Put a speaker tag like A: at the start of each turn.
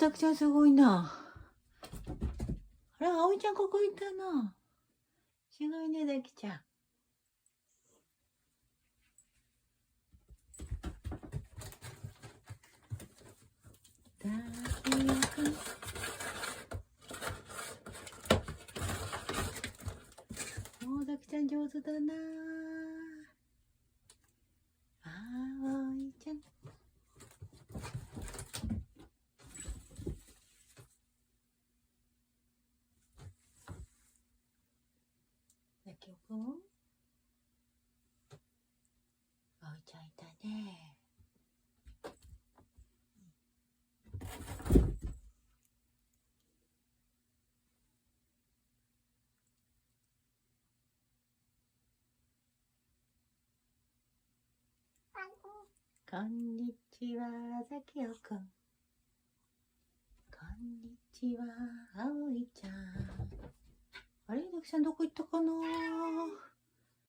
A: ザキちゃんすごいな。あら、葵ちゃんここ行ったな。すごいね、ザキちゃん。ザキヤくん。おー、ザキちゃん上手だな。葵ちゃん。ザキオくん。葵ちゃんいたね。こんにちは、ザキオくん。こんにちは、葵ちゃん。あれ、ザキちゃんどこ行ったかな。